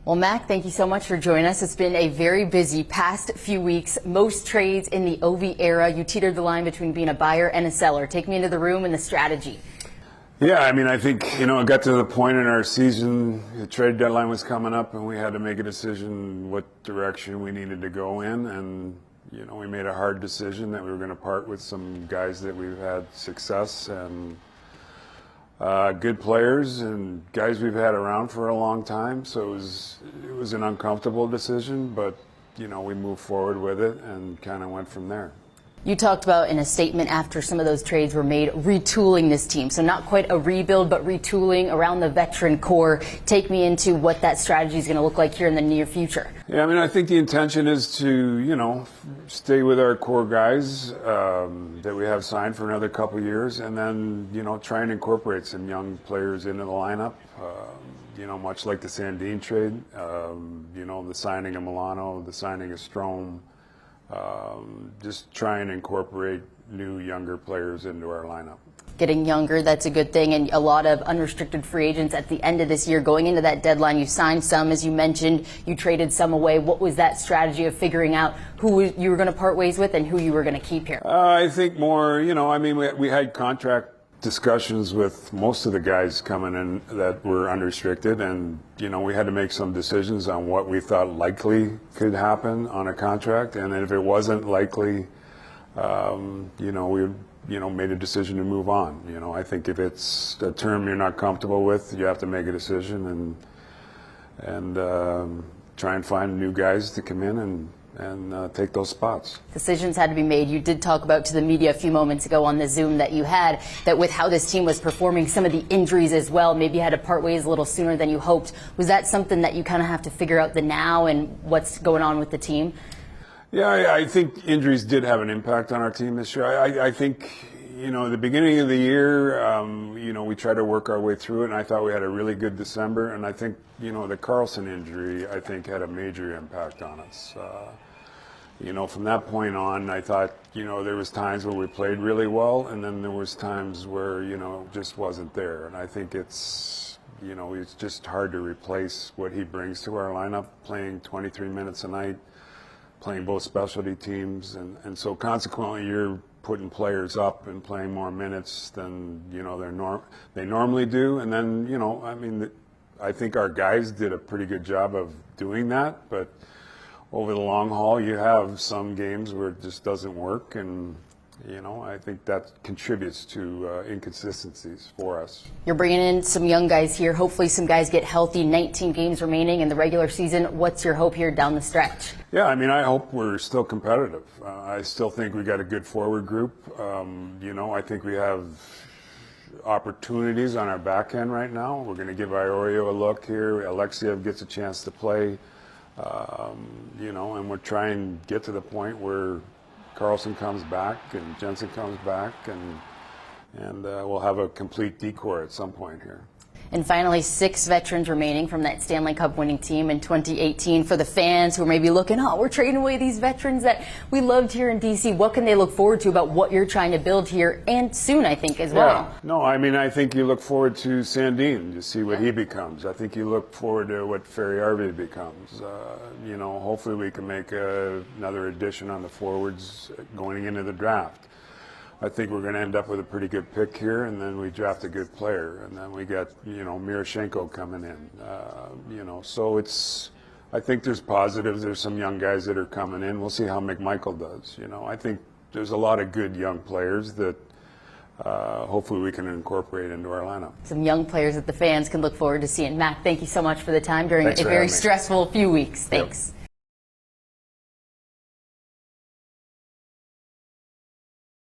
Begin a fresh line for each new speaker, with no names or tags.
Well, Mac, thank you so much for joining us. It's been a very busy past few weeks. Most trades in the OV era. You teetered the line between being a buyer and a seller. Take me into the room and the strategy.
Yeah, I mean, I think, it got to the point in our season, the trade deadline was coming up, and we had to make a decision what direction we needed to go in. And, we made a hard decision that we were going to part with some guys that we've had success and good players and guys we've had around for a long time. So it was an uncomfortable decision, but, we moved forward with it and kind of went from there.
You talked about in a statement after some of those trades were made, retooling this team. So not quite a rebuild, but retooling around the veteran core. Take me into what that strategy is going to look like here in the near future.
Yeah, I mean, I think the intention is to, stay with our core guys that we have signed for another couple of years, and then, try and incorporate some young players into the lineup. Much like the Sandin trade, the signing of Milano, the signing of Strome. Just try and incorporate new, younger players into our lineup.
Getting younger, that's a good thing, and a lot of unrestricted free agents at the end of this year. Going into that deadline, you signed some, as you mentioned, you traded some away. What was that strategy of figuring out who you were going to part ways with and who you were going to keep here?
I think more, we had contract discussions with most of the guys coming in that were unrestricted, and we had to make some decisions on what we thought likely could happen on a contract, and if it wasn't likely, we made a decision to move on. I think if it's a term you're not comfortable with, you have to make a decision and try and find new guys to come in and take those spots.
Decisions had to be made. You did talk about to the media a few moments ago on the Zoom that you had, that with how this team was performing, some of the injuries as well, maybe you had to part ways a little sooner than you hoped. Was that something that you kind of have to figure out the now and what's going on with the team?
Yeah, I think injuries did have an impact on our team this year. I think, at the beginning of the year, we tried to work our way through it, and I thought we had a really good December, and I think, the Carlson injury, I think, had a major impact on us. From that point on, I thought, there was times where we played really well, and then there was times where, it just wasn't there. And I think it's just hard to replace what he brings to our lineup, playing 23 minutes a night, playing both specialty teams, and so consequently you're putting players up and playing more minutes than they normally do. And then I think our guys did a pretty good job of doing that, but over the long haul you have some games where it just doesn't work, and I think that contributes to inconsistencies for us.
You're bringing in some young guys here. Hopefully some guys get healthy. 19 games remaining in the regular season. What's your hope here down the stretch?
Yeah, I hope we're still competitive. I still think we got a good forward group. I think we have opportunities on our back end right now. We're going to give Iorio a look here. Alexa gets a chance to play. And we're trying to get to the point where Carlson comes back and Jensen comes back, and we'll have a complete decor at some point here.
And finally, 6 veterans remaining from that Stanley Cup winning team in 2018. For the fans who are maybe looking, we're trading away these veterans that we loved here in D.C. What can they look forward to about what you're trying to build here, and soon, I think, as well?
Yeah. No, I think you look forward to Sandin to see what he becomes. I think you look forward to what Ferry Arvey becomes. Hopefully we can make another addition on the forwards going into the draft. I think we're going to end up with a pretty good pick here, and then we draft a good player, and then we got, Miroshenko coming in. So I think there's positives. There's some young guys that are coming in. We'll see how McMichael does. I think there's a lot of good young players that hopefully we can incorporate into our lineup.
Some young players that the fans can look forward to seeing. Mac, thank you so much for the time during a very stressful few weeks. Thanks.
Yep.